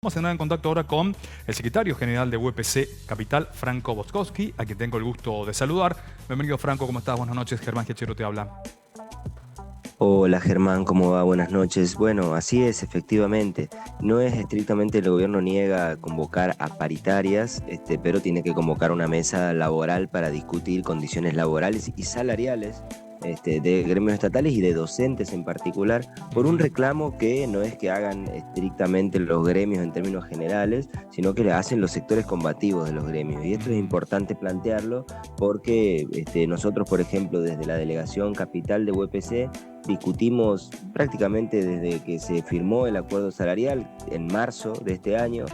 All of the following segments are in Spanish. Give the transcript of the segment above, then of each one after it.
Vamos a entrar en contacto ahora con el secretario general de UPC Capital, Franco Boskowski, a quien tengo el gusto de saludar. Bienvenido, Franco, ¿cómo estás? Buenas noches, Germán Giachero te habla. Hola Germán, ¿cómo va? Buenas noches. Bueno, así es, efectivamente. No es estrictamente el gobierno niega convocar a paritarias, pero tiene que convocar una mesa laboral para discutir condiciones laborales y salariales de gremios estatales y de docentes en particular, por un reclamo que no es que hagan estrictamente los gremios en términos generales, sino que le hacen los sectores combativos de los gremios. Y esto es importante plantearlo porque nosotros, por ejemplo, desde la delegación capital de UPC, discutimos prácticamente desde que se firmó el acuerdo salarial en marzo de este año,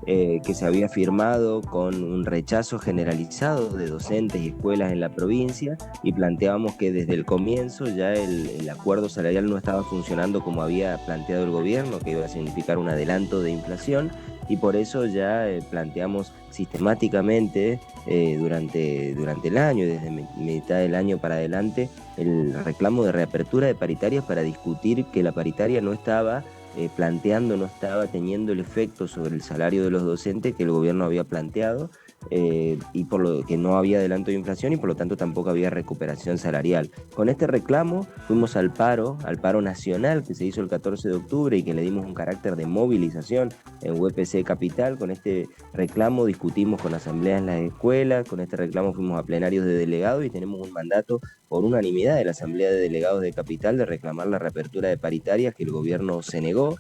que se había firmado con un rechazo generalizado de docentes y escuelas en la provincia, y planteábamos que desde el comienzo ya el acuerdo salarial no estaba funcionando como había planteado el gobierno, que iba a significar un adelanto de inflación, y por eso ya planteamos sistemáticamente durante el año, desde mitad del año para adelante, el reclamo de reapertura de paritarias para discutir que la paritaria no estaba no estaba teniendo el efecto sobre el salario de los docentes que el gobierno había planteado, y por lo que no había adelanto de inflación y por lo tanto tampoco había recuperación salarial. Con este reclamo fuimos al paro nacional que se hizo el 14 de octubre y que le dimos un carácter de movilización en UPC Capital. Con este reclamo discutimos con asambleas en las escuelas, con este reclamo fuimos a plenarios de delegados y tenemos un mandato por unanimidad de la Asamblea de Delegados de Capital de reclamar la reapertura de paritarias que el gobierno se negó.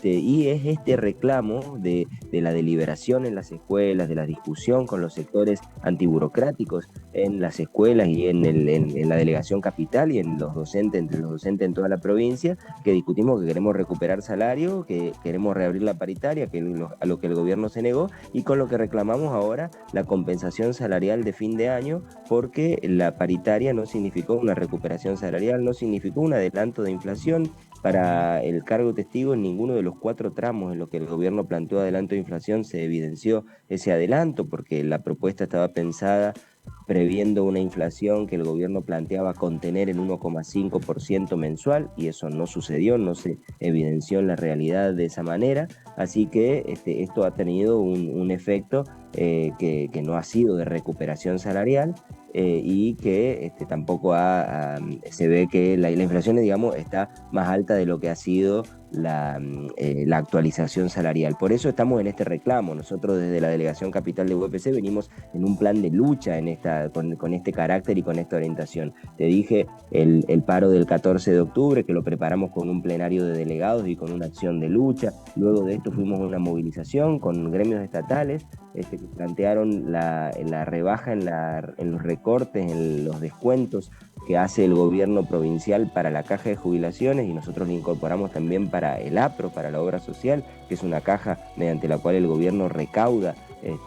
Y es este reclamo de la deliberación en las escuelas, de la discusión con los sectores antiburocráticos en las escuelas y en la delegación capital y en los docentes, entre los docentes en toda la provincia, que discutimos que queremos recuperar salario, que queremos reabrir la paritaria, a lo que el gobierno se negó, y con lo que reclamamos ahora la compensación salarial de fin de año, porque la paritaria no significó una recuperación salarial, no significó un adelanto de inflación. Para el cargo testigo, en ninguno de los 4 tramos en los que el gobierno planteó adelanto de inflación se evidenció ese adelanto, porque la propuesta estaba pensada previendo una inflación que el gobierno planteaba contener en 1,5% mensual, y eso no sucedió, no se evidenció en la realidad de esa manera. Así que esto ha tenido un efecto que no ha sido de recuperación salarial, y que tampoco se ve que la inflación, digamos, está más alta de lo que ha sido la actualización salarial. Por eso estamos en este reclamo. Nosotros desde la Delegación Capital de UPC venimos en un plan de lucha con este carácter y con esta orientación. Te dije el paro del 14 de octubre, que lo preparamos con un plenario de delegados y con una acción de lucha. Luego de esto fuimos a una movilización con gremios estatales que plantearon la rebaja en los recortes, en los descuentos que hace el gobierno provincial para la caja de jubilaciones, y nosotros le incorporamos también para el APRO, para la obra social, que es una caja mediante la cual el gobierno recauda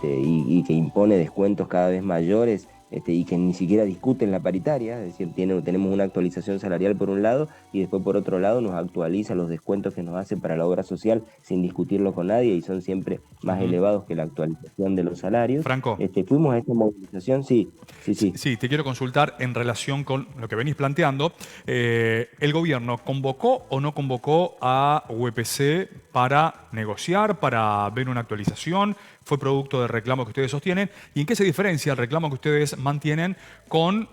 y que impone descuentos cada vez mayores, y que ni siquiera discuten la paritaria. Es decir, tenemos una actualización salarial por un lado y después por otro lado nos actualiza los descuentos que nos hace para la obra social sin discutirlo con nadie, y son siempre más elevados que la actualización de los salarios. Franco, Fuimos a esta movilización, sí, sí, sí, sí. sí, te quiero consultar en relación con lo que venís planteando. ¿El gobierno convocó o no convocó a UPC para negociar, para ver una actualización? ¿Fue producto del reclamo que ustedes sostienen? ¿Y en qué se diferencia el reclamo que ustedes mantienen con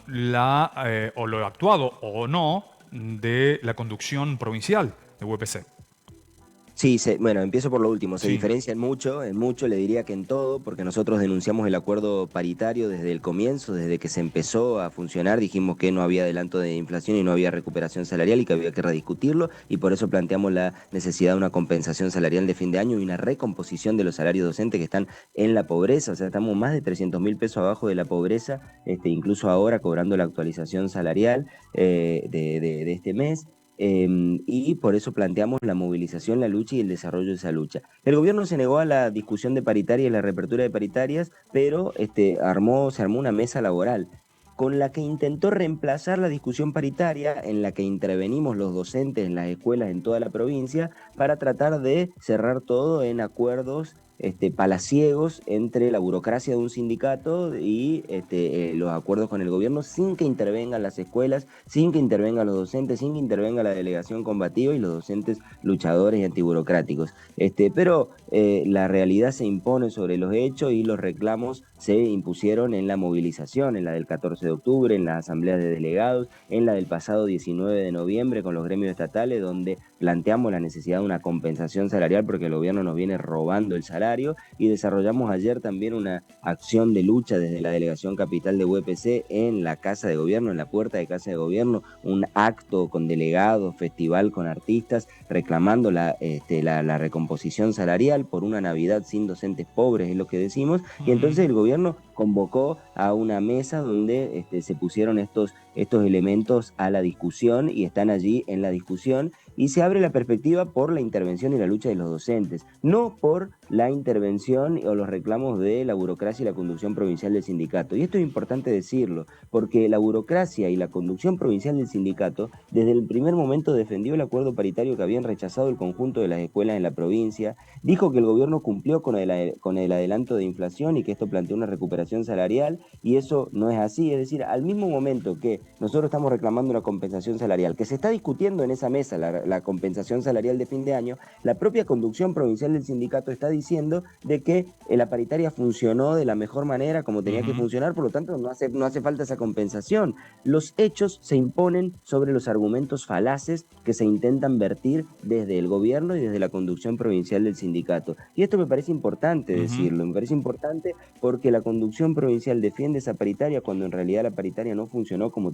o lo actuado o no de la conducción provincial de UPC? Sí, bueno, empiezo por lo último. Se Sí. diferencian mucho, en mucho, le diría que en todo, porque nosotros denunciamos el acuerdo paritario desde el comienzo, desde que se empezó a funcionar. Dijimos que no había adelanto de inflación y no había recuperación salarial y que había que rediscutirlo, y por eso planteamos la necesidad de una compensación salarial de fin de año y una recomposición de los salarios docentes que están en la pobreza. O sea, estamos más de 300.000 pesos abajo de la pobreza, incluso ahora cobrando la actualización salarial de este mes. Y por eso planteamos la movilización, la lucha y el desarrollo de esa lucha. El gobierno se negó a la discusión de paritaria y la reapertura de paritarias, pero se armó una mesa laboral. con la que intentó reemplazar la discusión paritaria en la que intervenimos los docentes en las escuelas en toda la provincia para tratar de cerrar todo en acuerdos palaciegos entre la burocracia de un sindicato y los acuerdos con el gobierno sin que intervengan las escuelas, sin que intervengan los docentes, sin que intervenga la delegación combativa y los docentes luchadores y antiburocráticos. Pero la realidad se impone sobre los hechos y los reclamos se impusieron en la movilización, en la del 14 de octubre, en las asambleas de delegados, en la del pasado 19 de noviembre con los gremios estatales, donde planteamos la necesidad de una compensación salarial porque el gobierno nos viene robando el salario, y desarrollamos ayer también una acción de lucha desde la Delegación Capital de UPC en la Casa de Gobierno, en la puerta de Casa de Gobierno, un acto con delegados, festival con artistas, reclamando la recomposición salarial por una Navidad sin docentes pobres, es lo que decimos, y entonces el gobierno convocó a una mesa donde se pusieron estos elementos a la discusión y están allí en la discusión, y se abre la perspectiva por la intervención y la lucha de los docentes, no por la intervención o los reclamos de la burocracia y la conducción provincial del sindicato. Y esto es importante decirlo, porque la burocracia y la conducción provincial del sindicato desde el primer momento defendió el acuerdo paritario que habían rechazado el conjunto de las escuelas en la provincia, dijo que el gobierno cumplió con el adelanto de inflación y que esto planteó una recuperación salarial, y eso no es así. Es decir, al mismo momento que nosotros estamos reclamando una compensación salarial, que se está discutiendo en esa mesa la compensación salarial de fin de año, la propia conducción provincial del sindicato está diciendo de que la paritaria funcionó de la mejor manera, como tenía que funcionar, por lo tanto no hace falta esa compensación. Los hechos se imponen sobre los argumentos falaces que se intentan vertir desde el gobierno y desde la conducción provincial del sindicato. Y esto me parece importante decirlo, me parece importante porque la conducción provincial defiende esa paritaria cuando en realidad la paritaria no funcionó como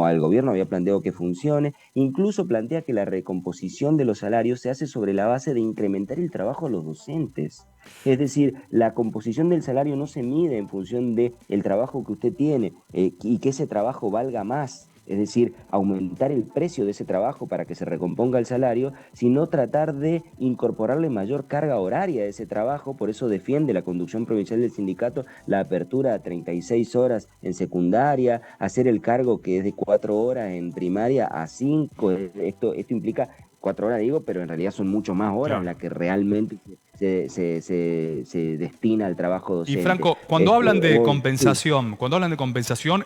el gobierno había planteado que funcione. Incluso plantea que la recomposición de los salarios se hace sobre la base de incrementar el trabajo de los docentes. Es decir, la composición del salario no se mide en función del trabajo que usted tiene y que ese trabajo valga más. Es decir, aumentar el precio de ese trabajo para que se recomponga el salario, sino tratar de incorporarle mayor carga horaria a ese trabajo. Por eso defiende la conducción provincial del sindicato la apertura a 36 horas en secundaria, hacer el cargo que es de 4 horas en primaria a 5. Esto implica 4 horas, digo, pero en realidad son mucho más horas en las que realmente se destina al trabajo docente. Y Franco, cuando hablan de compensación,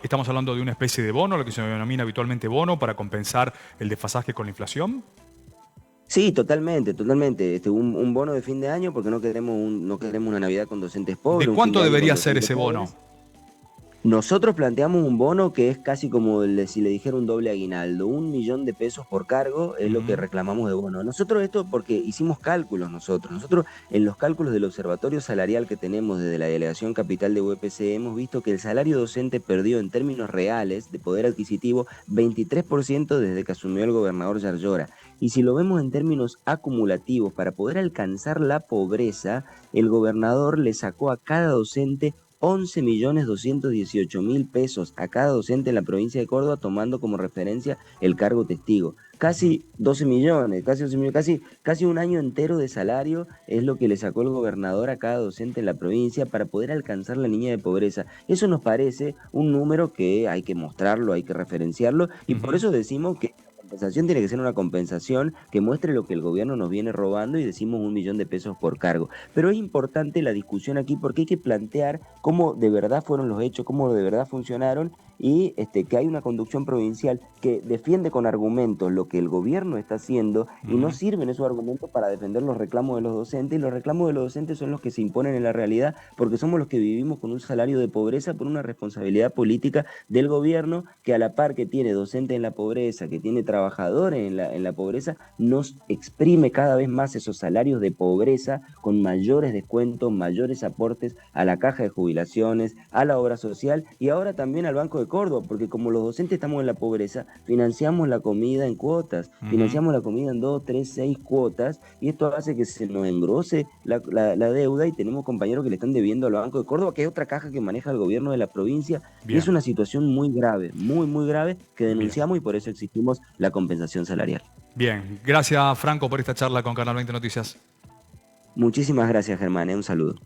¿estamos hablando de una especie de bono, lo que se denomina habitualmente bono, para compensar el desfasaje con la inflación? Sí, totalmente. Un bono de fin de año porque no queremos una Navidad con docentes pobres. ¿De cuánto debería ser ese bono? Nosotros planteamos un bono que es casi como si le dijera un doble aguinaldo, 1.000.000 de pesos por cargo es lo que reclamamos de bono. Nosotros esto porque hicimos cálculos nosotros en los cálculos del observatorio salarial que tenemos desde la Delegación Capital de UPC hemos visto que el salario docente perdió en términos reales de poder adquisitivo 23% desde que asumió el gobernador Yarlora. Y si lo vemos en términos acumulativos, para poder alcanzar la pobreza, el gobernador le sacó a cada docente 11.218.000 pesos a cada docente en la provincia de Córdoba, tomando como referencia el cargo testigo. Casi 12 millones, casi un año entero de salario es lo que le sacó el gobernador a cada docente en la provincia para poder alcanzar la línea de pobreza. Eso nos parece un número que hay que mostrarlo, hay que referenciarlo, y por eso decimos que la compensación tiene que ser una compensación que muestre lo que el gobierno nos viene robando, y decimos 1.000.000 de pesos por cargo. Pero es importante la discusión aquí porque hay que plantear cómo de verdad fueron los hechos, cómo de verdad funcionaron, y que hay una conducción provincial que defiende con argumentos lo que el gobierno está haciendo y no sirven esos argumentos para defender los reclamos de los docentes, y los reclamos de los docentes son los que se imponen en la realidad porque somos los que vivimos con un salario de pobreza por una responsabilidad política del gobierno que, a la par que tiene docentes en la pobreza, que tiene trabajadores en la pobreza, nos exprime cada vez más esos salarios de pobreza con mayores descuentos, mayores aportes a la caja de jubilaciones, a la obra social y ahora también al Banco de Córdoba, porque como los docentes estamos en la pobreza, financiamos la comida en cuotas, financiamos la comida en 2, 3, 6 cuotas, y esto hace que se nos engrose la deuda, y tenemos compañeros que le están debiendo al Banco de Córdoba, que es otra caja que maneja el gobierno de la provincia. Y es una situación muy grave, muy grave, que denunciamos y por eso exigimos la compensación salarial. Bien, gracias Franco por esta charla con Canal 20 Noticias. Muchísimas gracias, Germán, un saludo.